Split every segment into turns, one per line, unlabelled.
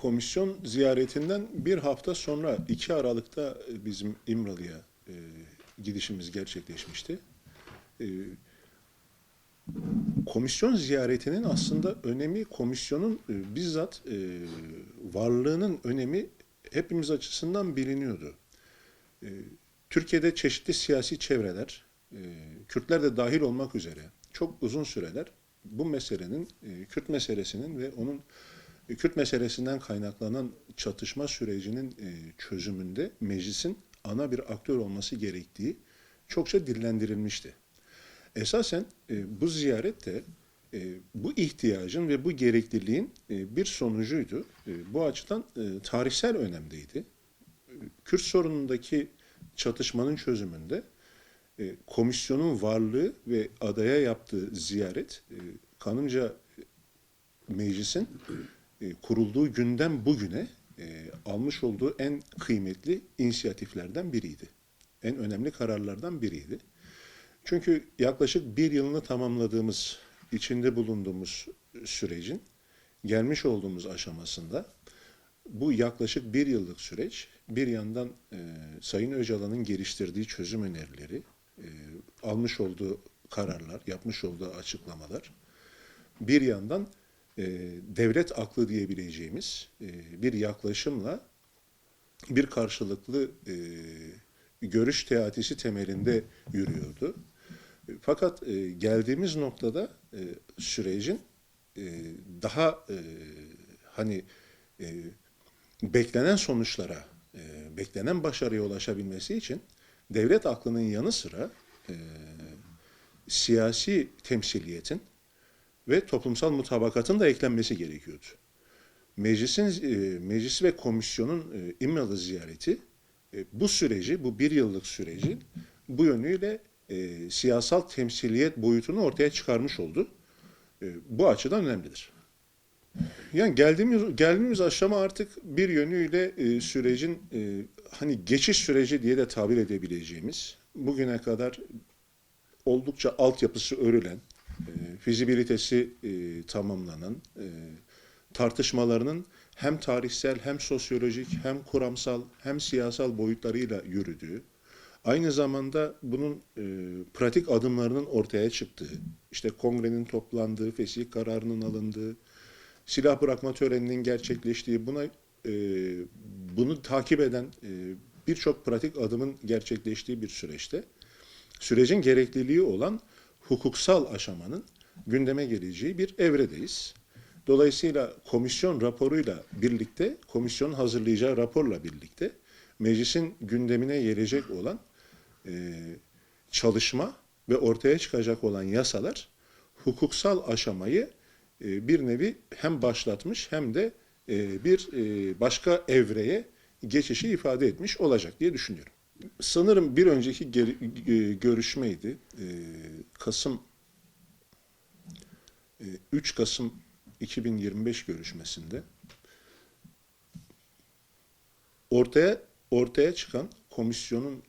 Komisyon ziyaretinden bir hafta sonra 2 Aralık'ta bizim İmralı'ya gidişimiz gerçekleşmişti. E, Komisyon ziyaretinin aslında önemi, komisyonun bizzat varlığının önemi hepimiz açısından biliniyordu. E, Türkiye'de çeşitli siyasi çevreler, Kürtler de dahil olmak üzere çok uzun süreler bu meselenin, Kürt meselesinin ve onun Kürt meselesinden kaynaklanan çatışma sürecinin çözümünde meclisin ana bir aktör olması gerektiği çokça dillendirilmişti. Esasen bu ziyaret de bu ihtiyacın ve bu gerekliliğin bir sonucuydu. Bu açıdan tarihsel önemdeydi. Kürt sorunundaki çatışmanın çözümünde komisyonun varlığı ve adaya yaptığı ziyaret kanımca meclisin kurulduğu günden bugüne almış olduğu en kıymetli inisiyatiflerden biriydi. En önemli kararlardan biriydi. Çünkü yaklaşık bir yılını tamamladığımız, içinde bulunduğumuz sürecin gelmiş olduğumuz aşamasında bu yaklaşık bir yıllık süreç bir yandan Sayın Öcalan'ın geliştirdiği çözüm önerileri, almış olduğu kararlar, yapmış olduğu açıklamalar, bir yandan devlet aklı diyebileceğimiz bir yaklaşımla bir karşılıklı görüş teatisi temelinde yürüyordu. Fakat geldiğimiz noktada sürecin daha hani beklenen sonuçlara, beklenen başarıya ulaşabilmesi için devlet aklının yanı sıra siyasi temsiliyetin ve toplumsal mutabakatın da eklenmesi gerekiyordu. Meclis ve komisyonun İmralı ziyareti bu süreci, bu bir yıllık süreci bu yönüyle siyasal temsiliyet boyutunu ortaya çıkarmış oldu. Bu açıdan önemlidir. Yani geldiğimiz aşama artık bir yönüyle sürecin hani geçiş süreci diye de tabir edebileceğimiz, bugüne kadar oldukça altyapısı örülen, fizibilitesi tamamlanan, tartışmalarının hem tarihsel hem sosyolojik hem kuramsal hem siyasal boyutlarıyla yürüdüğü, aynı zamanda bunun pratik adımlarının ortaya çıktığı, işte kongrenin toplandığı, fesih kararının alındığı, silah bırakma töreninin gerçekleştiği, bunu takip eden birçok pratik adımın gerçekleştiği bir süreçte, sürecin gerekliliği olan hukuksal aşamanın gündeme geleceği bir evredeyiz. Dolayısıyla komisyon raporuyla birlikte, komisyonun hazırlayacağı raporla birlikte meclisin gündemine gelecek olan çalışma ve ortaya çıkacak olan yasalar hukuksal aşamayı bir nevi hem başlatmış hem de bir başka evreye geçişi ifade etmiş olacak diye düşünüyorum. Sanırım bir önceki görüşmeydi. 3 Kasım 2025 görüşmesinde ortaya çıkan komisyonun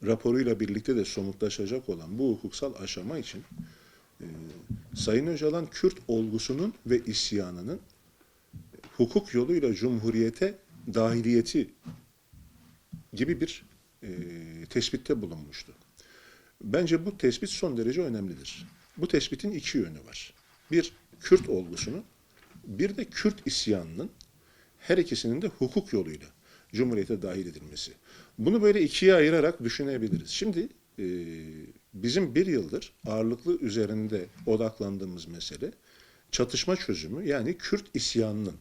raporuyla birlikte de somutlaşacak olan bu hukuksal aşama için Sayın Öcalan Kürt olgusunun ve isyanının hukuk yoluyla Cumhuriyete dahiliyeti gibi bir tespitte bulunmuştu. Bence bu tespit son derece önemlidir. Bu tespitin iki yönü var. Bir, Kürt olgusunun, bir de Kürt isyanının her ikisinin de hukuk yoluyla Cumhuriyete dahil edilmesi. Bunu böyle ikiye ayırarak düşünebiliriz. Şimdi bizim bir yıldır ağırlıklı üzerinde odaklandığımız mesele çatışma çözümü, yani Kürt isyanının,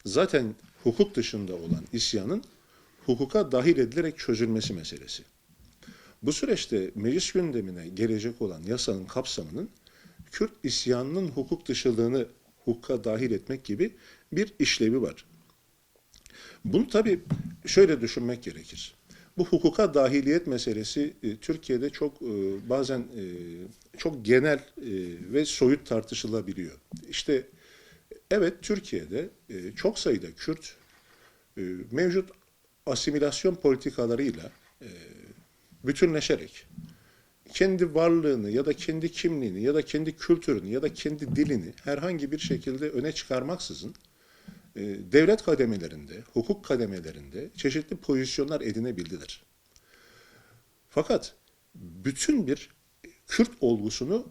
zaten hukuk dışında olan isyanın hukuka dahil edilerek çözülmesi meselesi. Bu süreçte meclis gündemine gelecek olan yasanın kapsamının Kürt isyanının hukuk dışılığını hukuka dahil etmek gibi bir işlevi var. Bunu tabii şöyle düşünmek gerekir. Bu hukuka dahiliyet meselesi Türkiye'de çok bazen çok genel ve soyut tartışılabiliyor. İşte evet, Türkiye'de çok sayıda Kürt mevcut asimilasyon politikalarıyla bütünleşerek kendi varlığını ya da kendi kimliğini ya da kendi kültürünü ya da kendi dilini herhangi bir şekilde öne çıkarmaksızın devlet kademelerinde, hukuk kademelerinde çeşitli pozisyonlar edinebildiler. Fakat bütün bir Kürt olgusunu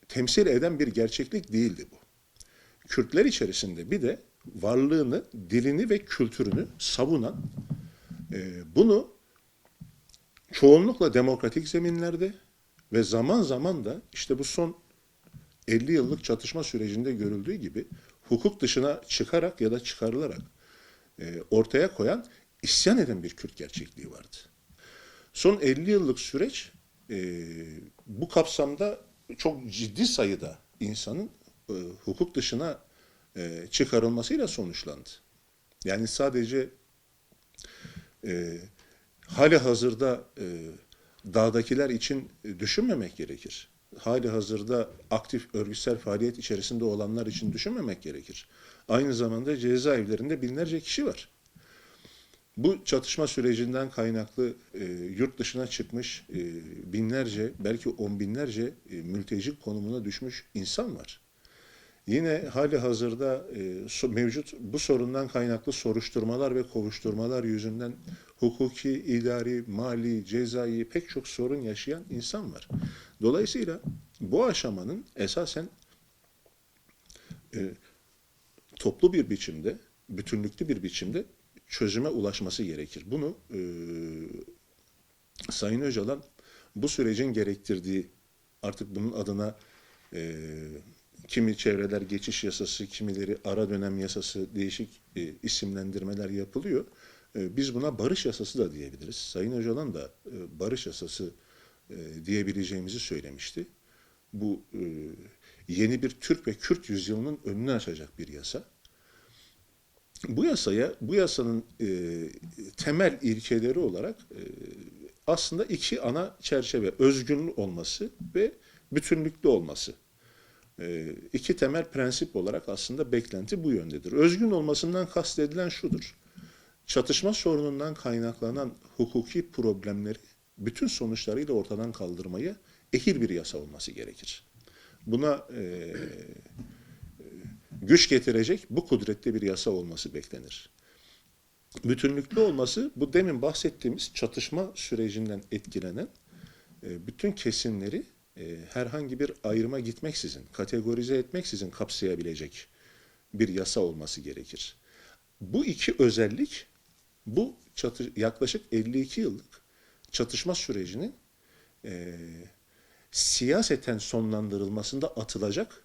temsil eden bir gerçeklik değildi bu. Kürtler içerisinde bir de varlığını, dilini ve kültürünü savunan, bunu çoğunlukla demokratik zeminlerde ve zaman zaman da işte bu son 50 yıllık çatışma sürecinde görüldüğü gibi hukuk dışına çıkarak ya da çıkarılarak ortaya koyan, isyan eden bir Kürt gerçekliği vardı. Son 50 yıllık süreç bu kapsamda çok ciddi sayıda insanın hukuk dışına çıkarılmasıyla sonuçlandı. Yani sadece hali hazırda dağdakiler için düşünmemek gerekir. Hali hazırda aktif örgütsel faaliyet içerisinde olanlar için düşünmemek gerekir. Aynı zamanda cezaevlerinde binlerce kişi var. Bu çatışma sürecinden kaynaklı yurt dışına çıkmış binlerce, belki on binlerce mülteci konumuna düşmüş insan var. Yine hali hazırda mevcut bu sorundan kaynaklı soruşturmalar ve kovuşturmalar yüzünden hukuki, idari, mali, cezai pek çok sorun yaşayan insan var. Dolayısıyla bu aşamanın esasen toplu bir biçimde, bütünlüklü bir biçimde çözüme ulaşması gerekir. Bunu Sayın Öcalan bu sürecin gerektirdiği, artık bunun adına kimi çevreler geçiş yasası, kimileri ara dönem yasası, değişik isimlendirmeler yapılıyor. Biz buna barış yasası da diyebiliriz. Sayın Öcalan da barış yasası diyebileceğimizi söylemişti. Bu yeni bir Türk ve Kürt yüzyılının önünü açacak bir yasa. Bu yasanın temel ilkeleri olarak aslında iki ana çerçeve, özgün olması ve bütünlüklü olması. İki temel prensip olarak aslında beklenti bu yöndedir. Özgün olmasından kastedilen şudur: çatışma sorunundan kaynaklanan hukuki problemleri bütün sonuçlarıyla ortadan kaldırmaya ehil bir yasa olması gerekir. Buna güç getirecek, bu kudretli bir yasa olması beklenir. Bütünlüklü olması, bu demin bahsettiğimiz çatışma sürecinden etkilenen bütün kesimleri herhangi bir ayrıma gitmeksizin, kategorize etmeksizin kapsayabilecek bir yasa olması gerekir. Bu iki özellik, bu yaklaşık 52 yıllık çatışma sürecinin siyaseten sonlandırılmasında atılacak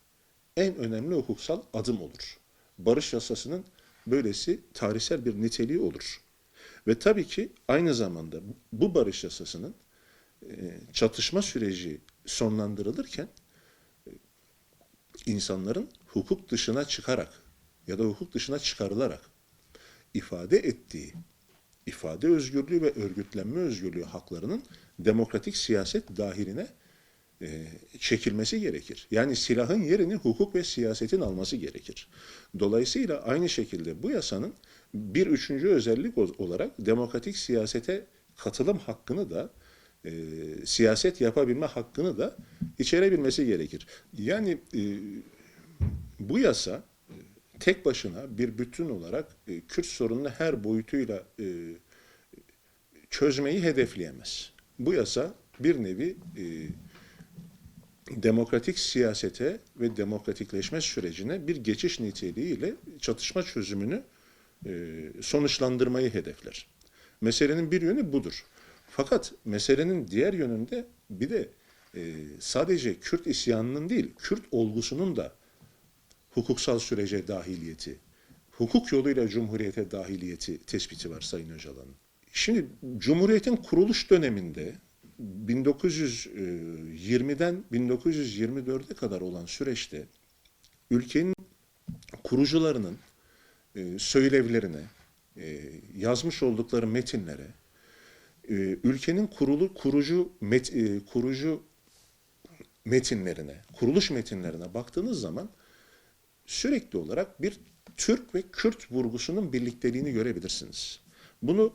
en önemli hukuksal adım olur. Barış yasasının böylesi tarihsel bir niteliği olur. Ve tabii ki aynı zamanda bu barış yasasının çatışma süreci sonlandırılırken insanların hukuk dışına çıkarak ya da hukuk dışına çıkarılarak ifade ettiği ifade özgürlüğü ve örgütlenme özgürlüğü haklarının demokratik siyaset dahiline çekilmesi gerekir. Yani silahın yerini hukuk ve siyasetin alması gerekir. Dolayısıyla aynı şekilde bu yasanın bir üçüncü özellik olarak demokratik siyasete katılım hakkını da siyaset yapabilme hakkını da içerebilmesi gerekir. Yani bu yasa tek başına bir bütün olarak Kürt sorununu her boyutuyla çözmeyi hedefleyemez. Bu yasa bir nevi demokratik siyasete ve demokratikleşme sürecine bir geçiş niteliğiyle çatışma çözümünü sonuçlandırmayı hedefler. Meselenin bir yönü budur. Fakat meselenin diğer yönünde bir de sadece Kürt isyanının değil, Kürt olgusunun da hukuksal sürece dahiliyeti, hukuk yoluyla Cumhuriyete dahiliyeti tespiti var Sayın Öcalan'ın. Şimdi Cumhuriyet'in kuruluş döneminde 1920'den 1924'e kadar olan süreçte ülkenin kurucularının söylevlerine, yazmış oldukları metinlere, ülkenin kurucu metinlerine, kuruluş metinlerine baktığınız zaman sürekli olarak bir Türk ve Kürt vurgusunun birlikteliğini görebilirsiniz. Bunu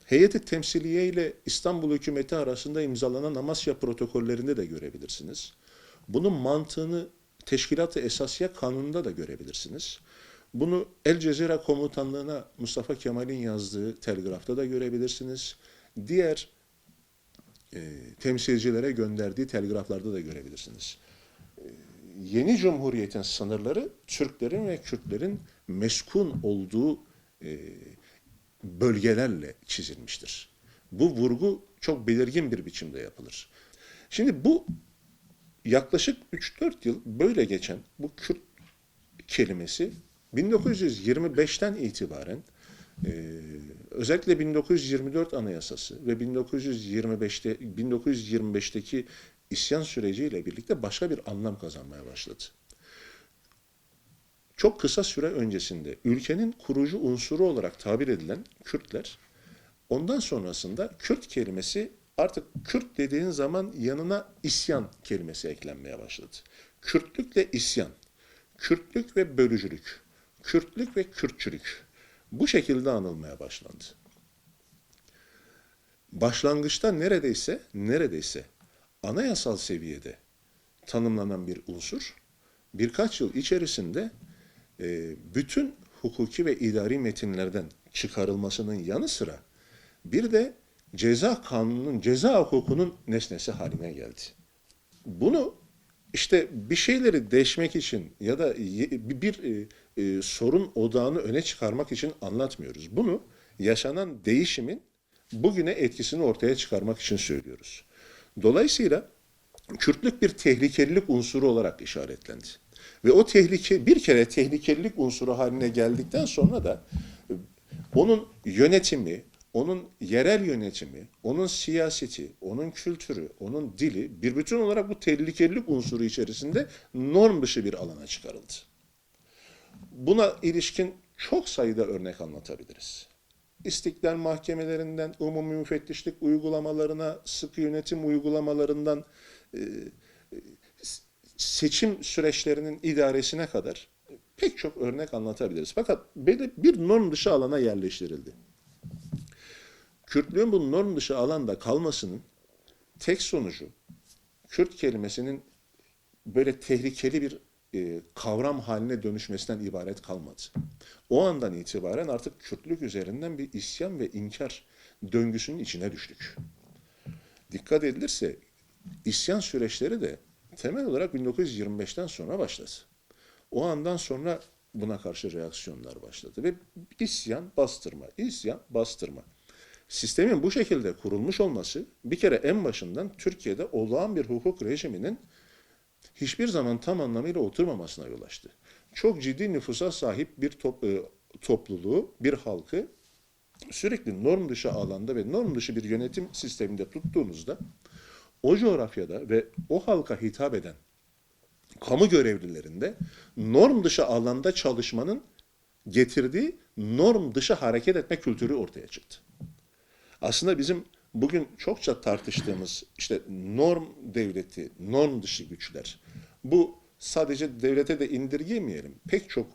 Heyeti Temsiliye ile İstanbul Hükümeti arasında imzalanan Amasya protokollerinde de görebilirsiniz. Bunun mantığını Teşkilat-ı Esasiye Kanunu'nda da görebilirsiniz. Bunu El Cezire Komutanlığı'na Mustafa Kemal'in yazdığı telgrafta da görebilirsiniz. Diğer temsilcilere gönderdiği telgraflarda da görebilirsiniz. Yeni Cumhuriyet'in sınırları Türklerin ve Kürtlerin meskun olduğu bölgelerle çizilmiştir. Bu vurgu çok belirgin bir biçimde yapılır. Şimdi bu yaklaşık 3-4 yıl böyle geçen bu Kürt kelimesi 1925'ten itibaren özellikle 1924 Anayasası ve 1925'teki isyan süreciyle birlikte başka bir anlam kazanmaya başladı. Çok kısa süre öncesinde ülkenin kurucu unsuru olarak tabir edilen Kürtler, ondan sonrasında Kürt kelimesi artık Kürt dediğin zaman yanına isyan kelimesi eklenmeye başladı. Kürtlükle isyan, Kürtlük ve bölücülük, Kürtlük ve Kürtçülük bu şekilde anılmaya başlandı. Başlangıçta neredeyse anayasal seviyede tanımlanan bir unsur, birkaç yıl içerisinde bütün hukuki ve idari metinlerden çıkarılmasının yanı sıra bir de ceza kanununun, ceza hukukunun nesnesi haline geldi. Bunu işte bir şeyleri deşmek için ya da bir sorun odağını öne çıkarmak için anlatmıyoruz. Bunu yaşanan değişimin bugüne etkisini ortaya çıkarmak için söylüyoruz. Dolayısıyla Kürtlük bir tehlikelilik unsuru olarak işaretlendi. Ve o bir kere tehlikelilik unsuru haline geldikten sonra da onun yönetimi, onun yerel yönetimi, onun siyaseti, onun kültürü, onun dili bir bütün olarak bu tehlikelilik unsuru içerisinde norm dışı bir alana çıkarıldı. Buna ilişkin çok sayıda örnek anlatabiliriz. İstiklal mahkemelerinden, umumi müfettişlik uygulamalarına, sıkı yönetim uygulamalarından, seçim süreçlerinin idaresine kadar pek çok örnek anlatabiliriz. Fakat bir norm dışı alana yerleştirildi. Kürtlüğün bu norm dışı alanda kalmasının tek sonucu Kürt kelimesinin böyle tehlikeli bir kavram haline dönüşmesinden ibaret kalmadı. O andan itibaren artık Kürtlük üzerinden bir isyan ve inkar döngüsünün içine düştük. Dikkat edilirse isyan süreçleri de temel olarak 1925'ten sonra başladı. O andan sonra buna karşı reaksiyonlar başladı ve isyan, bastırma. Sistemin bu şekilde kurulmuş olması bir kere en başından Türkiye'de olağan bir hukuk rejiminin hiçbir zaman tam anlamıyla oturmamasına yol açtı. Çok ciddi nüfusa sahip bir topluluğu, bir halkı sürekli norm dışı alanda ve norm dışı bir yönetim sisteminde tuttuğunuzda o coğrafyada ve o halka hitap eden kamu görevlilerinde norm dışı alanda çalışmanın getirdiği norm dışı hareket etme kültürü ortaya çıktı. Aslında bizim bugün çokça tartıştığımız işte norm devleti, norm dışı güçler. Bu sadece devlete de indirgemeyelim. Pek çok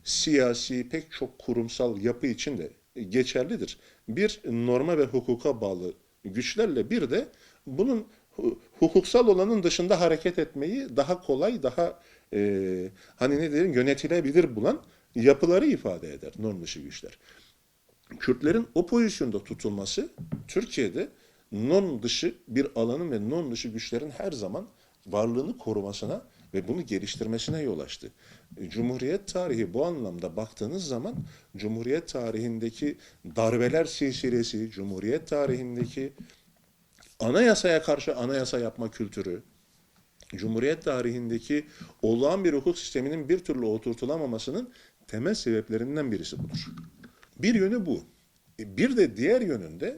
siyasi, pek çok kurumsal yapı için de geçerlidir. Bir norma ve hukuka bağlı güçlerle bir de bunun hukuksal olanın dışında hareket etmeyi daha kolay, daha hani ne diyelim yönetilebilir bulan yapıları ifade eder norm dışı güçler. Kürtlerin o pozisyonda tutulması Türkiye'de norm dışı bir alanın ve norm dışı güçlerin her zaman varlığını korumasına ve bunu geliştirmesine yol açtı. Cumhuriyet tarihi bu anlamda baktığınız zaman Cumhuriyet tarihindeki darbeler silsilesi, Cumhuriyet tarihindeki anayasaya karşı anayasa yapma kültürü, Cumhuriyet tarihindeki olağan bir hukuk sisteminin bir türlü oturtulamamasının temel sebeplerinden birisi budur. Bir yönü bu. Bir de diğer yönünde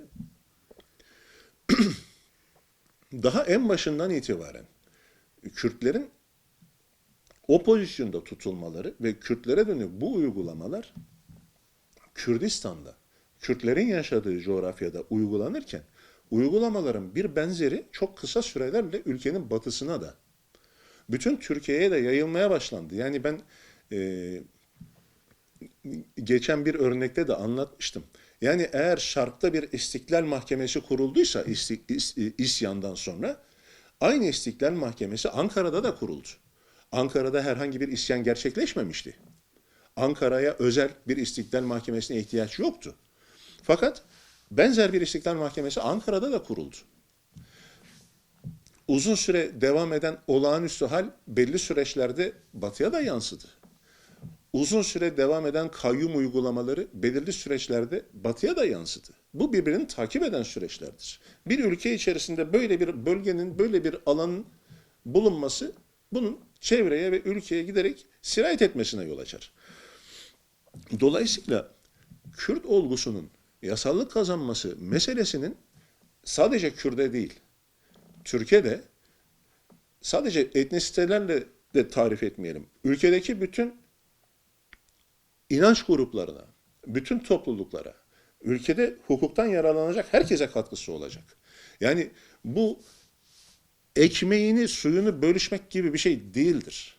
daha en başından itibaren Kürtlerin o pozisyonda tutulmaları ve Kürtlere dönük bu uygulamalar Kürdistan'da, Kürtlerin yaşadığı coğrafyada uygulanırken uygulamaların bir benzeri çok kısa sürelerle ülkenin batısına da bütün Türkiye'ye de yayılmaya başlandı. Yani ben geçen bir örnekte de anlatmıştım. Yani eğer Şark'ta bir İstiklal Mahkemesi kurulduysa isyandan sonra aynı İstiklal Mahkemesi Ankara'da da kuruldu. Ankara'da herhangi bir isyan gerçekleşmemişti. Ankara'ya özel bir İstiklal Mahkemesi'ne ihtiyaç yoktu. Fakat benzer bir İstiklal Mahkemesi Ankara'da da kuruldu. Uzun süre devam eden olağanüstü hal belli süreçlerde Batı'ya da yansıdı. Uzun süre devam eden kayyum uygulamaları belirli süreçlerde Batı'ya da yansıdı. Bu birbirini takip eden süreçlerdir. Bir ülke içerisinde böyle bir bölgenin, böyle bir alanın bulunması bunun çevreye ve ülkeye giderek sirayet etmesine yol açar. Dolayısıyla Kürt olgusunun yasallık kazanması meselesinin sadece Kürt'e değil, Türkiye'de sadece etnisitelerle de tarif etmeyelim. Ülkedeki bütün inanç gruplarına, bütün topluluklara, ülkede hukuktan yararlanacak herkese katkısı olacak. Yani bu ekmeğini, suyunu bölüşmek gibi bir şey değildir.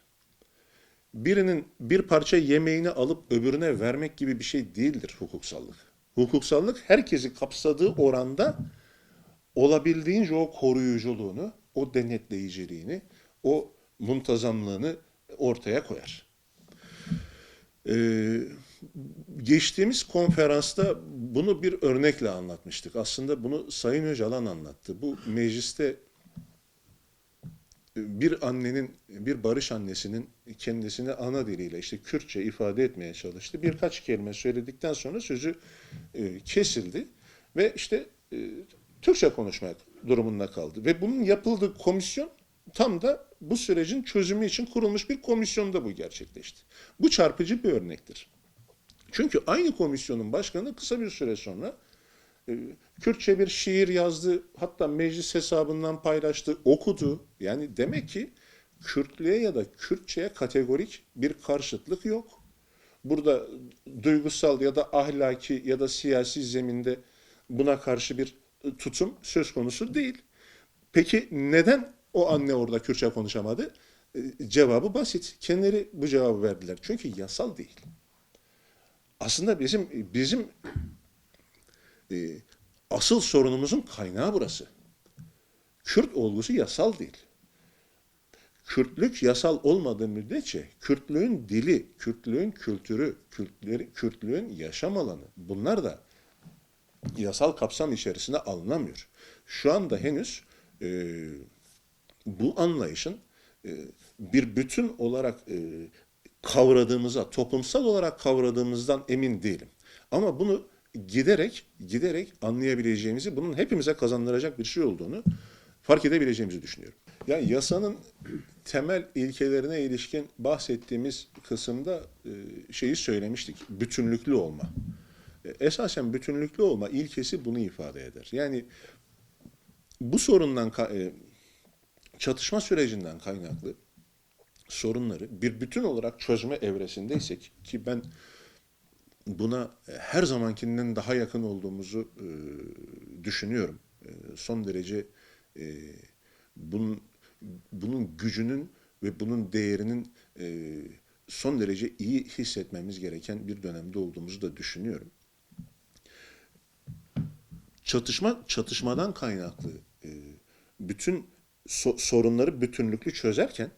Birinin bir parça yemeğini alıp öbürüne vermek gibi bir şey değildir hukuksallık. Hukuksallık herkesi kapsadığı oranda olabildiğince o koruyuculuğunu, o denetleyiciliğini, o muntazamlığını ortaya koyar. Geçtiğimiz konferansta bunu bir örnekle anlatmıştık. Aslında bunu Sayın Öcalan anlattı. Bu mecliste bir annenin, bir barış annesinin kendisini ana diliyle işte Kürtçe ifade etmeye çalıştı. Birkaç kelime söyledikten sonra sözü kesildi ve işte Türkçe konuşmak durumunda kaldı. Ve bunun yapıldığı komisyon tam da bu sürecin çözümü için kurulmuş bir komisyonda bu gerçekleşti. Bu çarpıcı bir örnektir. Çünkü aynı komisyonun başkanı kısa bir süre sonra Kürtçe bir şiir yazdı, hatta meclis hesabından paylaştı, okudu. Yani demek ki Kürtlüğe ya da Kürtçe'ye kategorik bir karşıtlık yok. Burada duygusal ya da ahlaki ya da siyasi zeminde buna karşı bir tutum söz konusu değil. Peki neden o anne orada Kürtçe konuşamadı? Cevabı basit. Kendileri bu cevabı verdiler. Çünkü yasal değil. Aslında bizim e, asıl sorunumuzun kaynağı burası. Kürt olgusu yasal değil. Kürtlük yasal olmadığı müddetçe Kürtlüğün dili, Kürtlüğün kültürü, Kürtlüğün yaşam alanı bunlar da yasal kapsam içerisine alınamıyor. Şu anda henüz bu anlayışın bir bütün olarak kavradığımıza, toplumsal olarak kavradığımızdan emin değilim. Ama bunu giderek anlayabileceğimizi, bunun hepimize kazandıracak bir şey olduğunu fark edebileceğimizi düşünüyorum. Yani yasanın temel ilkelerine ilişkin bahsettiğimiz kısımda şeyi söylemiştik, bütünlüklü olma. Esasen bütünlüklü olma ilkesi bunu ifade eder. Yani bu sorundan, çatışma sürecinden kaynaklı sorunları bir bütün olarak çözme evresindeysek ki ben buna her zamankinden daha yakın olduğumuzu düşünüyorum. Son derece bunun bunun gücünün ve bunun değerinin son derece iyi hissetmemiz gereken bir dönemde olduğumuzu da düşünüyorum. Çatışmadan kaynaklı bütün sorunları bütünlüklü çözerken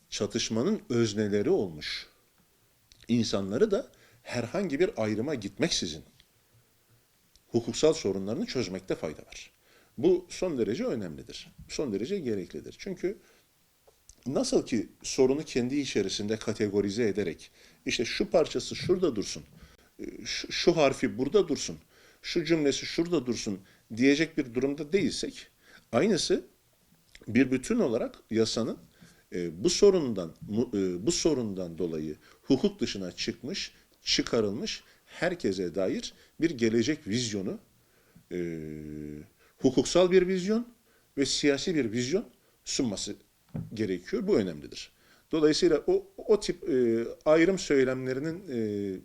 çatışmanın özneleri olmuş insanları da herhangi bir ayrıma gitmeksizin hukuksal sorunlarını çözmekte fayda var. Bu son derece önemlidir. Son derece gereklidir. Çünkü nasıl ki sorunu kendi içerisinde kategorize ederek işte şu parçası şurada dursun, şu harfi burada dursun, şu cümlesi şurada dursun diyecek bir durumda değilsek, aynısı bir bütün olarak yasanın bu sorundan dolayı hukuk dışına çıkarılmış herkese dair bir gelecek vizyonu, hukuksal bir vizyon ve siyasi bir vizyon sunması gerekiyor. Bu önemlidir. Dolayısıyla o tip ayrım söylemlerinin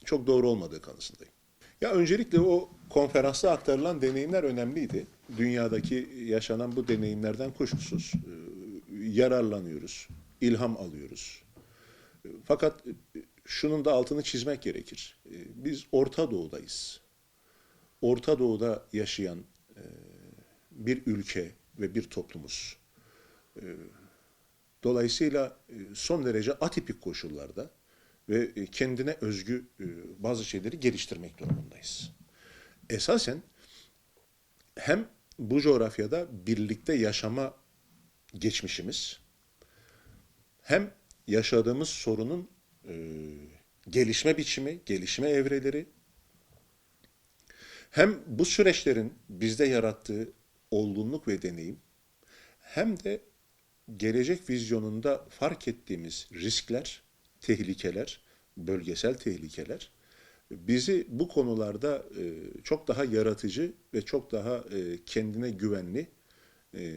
çok doğru olmadığı kanısındayım. Ya öncelikle o konferansta aktarılan deneyimler önemliydi. Dünyadaki yaşanan bu deneyimlerden kuşkusuz yararlanıyoruz, ilham alıyoruz. Fakat şunun da altını çizmek gerekir. Biz Orta Doğu'dayız. Orta Doğu'da yaşayan bir ülke ve bir toplumuz. Dolayısıyla son derece atipik koşullarda ve kendine özgü bazı şeyleri geliştirmek durumundayız. Esasen hem bu coğrafyada birlikte yaşama geçmişimiz, hem yaşadığımız sorunun gelişme biçimi, gelişme evreleri, hem bu süreçlerin bizde yarattığı olgunluk ve deneyim, hem de gelecek vizyonunda fark ettiğimiz riskler, tehlikeler, bölgesel tehlikeler bizi bu konularda çok daha yaratıcı ve çok daha kendine güvenli,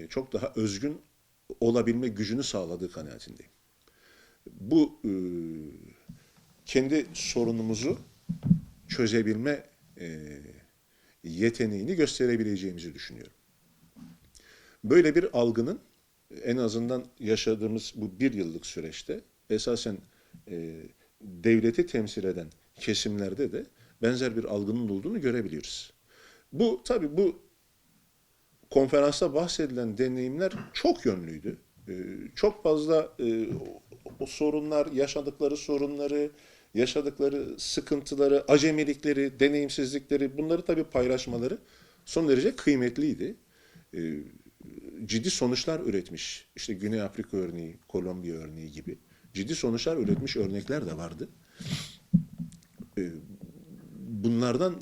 çok daha özgün olabilme gücünü sağladığı kanaatindeyim. Bu kendi sorunumuzu çözebilme yeteneğini gösterebileceğimizi düşünüyorum. Böyle bir algının en azından yaşadığımız bu bir yıllık süreçte esasen devleti temsil eden kesimlerde de benzer bir algının olduğunu görebiliyoruz. Bu tabii bu konferansta bahsedilen deneyimler çok yönlüydü. Çok fazla o sorunlar, yaşadıkları sorunları, yaşadıkları sıkıntıları, acemilikleri, deneyimsizlikleri bunları tabii paylaşmaları son derece kıymetliydi. Ciddi sonuçlar üretmiş. İşte Güney Afrika örneği, Kolombiya örneği gibi ciddi sonuçlar üretmiş örnekler de vardı. Bunlardan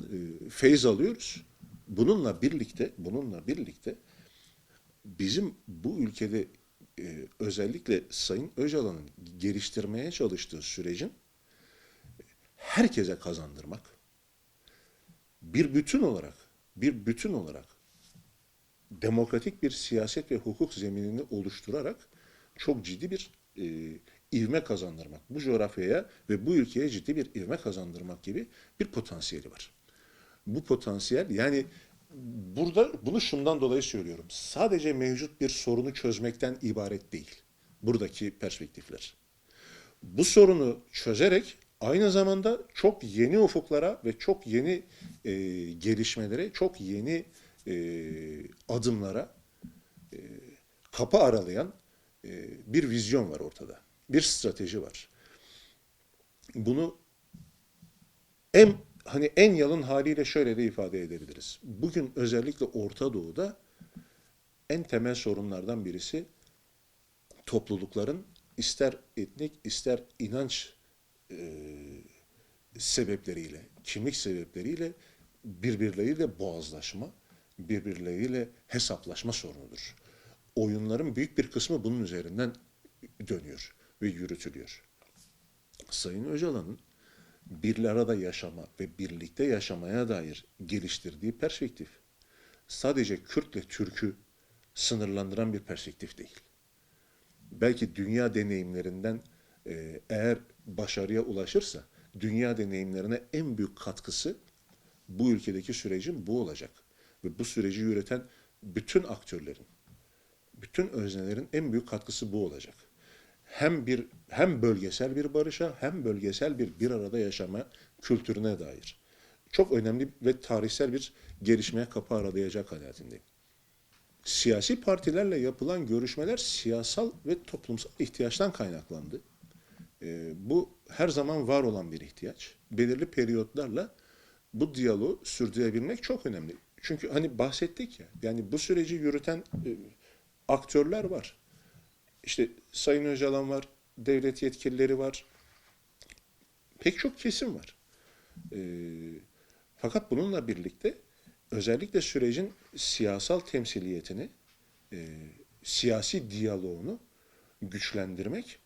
feyz alıyoruz. Bununla birlikte bizim bu ülkede özellikle Sayın Öcalan'ın geliştirmeye çalıştığı sürecin herkese kazandırmak, bir bütün olarak demokratik bir siyaset ve hukuk zeminini oluşturarak çok ciddi bir ivme kazandırmak, bu coğrafyaya ve bu ülkeye ciddi bir ivme kazandırmak gibi bir potansiyeli var. Bu potansiyel yani burada bunu şundan dolayı söylüyorum. Sadece mevcut bir sorunu çözmekten ibaret değil. Buradaki perspektifler. Bu sorunu çözerek aynı zamanda çok yeni ufuklara ve çok yeni gelişmelere, çok yeni adımlara kapı aralayan bir vizyon var ortada. Bir strateji var. Bunu en yalın haliyle şöyle de ifade edebiliriz. Bugün özellikle Orta Doğu'da en temel sorunlardan birisi toplulukların ister etnik ister inanç sebepleriyle, kimlik sebepleriyle birbirleriyle boğazlaşma, birbirleriyle hesaplaşma sorunudur. Oyunların büyük bir kısmı bunun üzerinden dönüyor ve yürütülüyor. Sayın Öcalan'ın bir arada yaşama ve birlikte yaşamaya dair geliştirdiği perspektif sadece Kürtle Türk'ü sınırlandıran bir perspektif değil. Belki dünya deneyimlerinden eğer başarıya ulaşırsa dünya deneyimlerine en büyük katkısı bu ülkedeki sürecin bu olacak. Ve bu süreci yürüten bütün aktörlerin, bütün öznelerin en büyük katkısı bu olacak. Hem bölgesel bir barışa hem bölgesel bir arada yaşama kültürüne dair çok önemli ve tarihsel bir gelişmeye kapı aralayacak kanaatindeyim. Siyasi partilerle yapılan görüşmeler siyasal ve toplumsal ihtiyaçtan kaynaklandı. Bu her zaman var olan bir ihtiyaç. Belirli periyotlarla bu diyaloğu sürdürebilmek çok önemli. Çünkü hani bahsettik ya, yani bu süreci yürüten aktörler var. İşte Sayın Öcalan var, devlet yetkilileri var, pek çok kesim var. Fakat bununla birlikte özellikle sürecin siyasal temsiliyetini, siyasi diyaloğunu güçlendirmek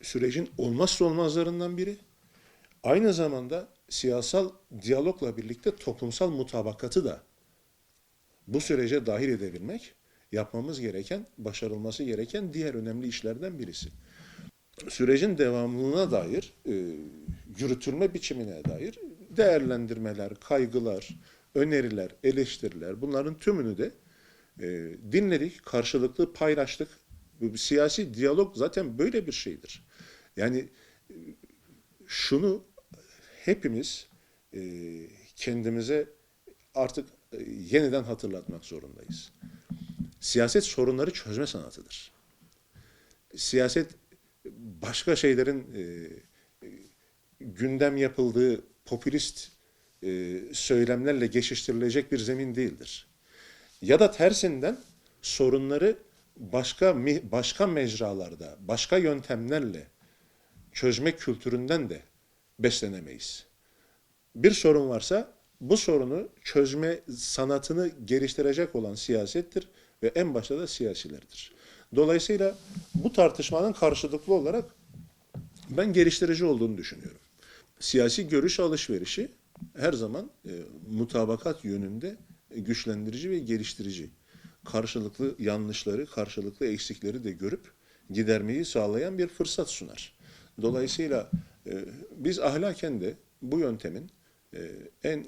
sürecin olmazsa olmazlarından biri. Aynı zamanda siyasal diyalogla birlikte toplumsal mutabakatı da bu sürece dahil edebilmek yapmamız gereken, başarılması gereken diğer önemli işlerden birisi. Sürecin devamlılığına dair, yürütülme biçimine dair değerlendirmeler, kaygılar, öneriler, eleştiriler bunların tümünü de dinledik, karşılıklı paylaştık. Bu siyasi diyalog zaten böyle bir şeydir. Yani şunu hepimiz kendimize artık yeniden hatırlatmak zorundayız. Siyaset sorunları çözme sanatıdır. Siyaset başka şeylerin gündem yapıldığı popülist söylemlerle geçiştirilecek bir zemin değildir. Ya da tersinden sorunları başka mecralarda, başka yöntemlerle çözmek kültüründen de beslenemeyiz. Bir sorun varsa bu sorunu çözme sanatını geliştirecek olan siyasettir ve en başta da siyasilerdir. Dolayısıyla bu tartışmanın karşılıklı olarak ben geliştirici olduğunu düşünüyorum. Siyasi görüş alışverişi her zaman mutabakat yönünde güçlendirici ve geliştirici. Karşılıklı yanlışları, karşılıklı eksikleri de görüp gidermeyi sağlayan bir fırsat sunar. Dolayısıyla biz ahlaken de bu yöntemin en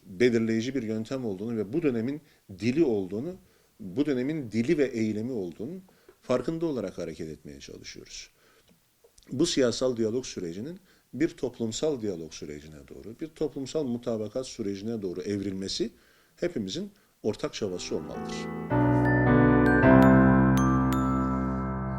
belirleyici bir yöntem olduğunu ve bu dönemin dili olduğunu, bu dönemin dili ve eylemi olduğunu farkında olarak hareket etmeye çalışıyoruz. Bu siyasal diyalog sürecinin bir toplumsal diyalog sürecine doğru, bir toplumsal mutabakat sürecine doğru evrilmesi hepimizin ortak çabası olmalıdır.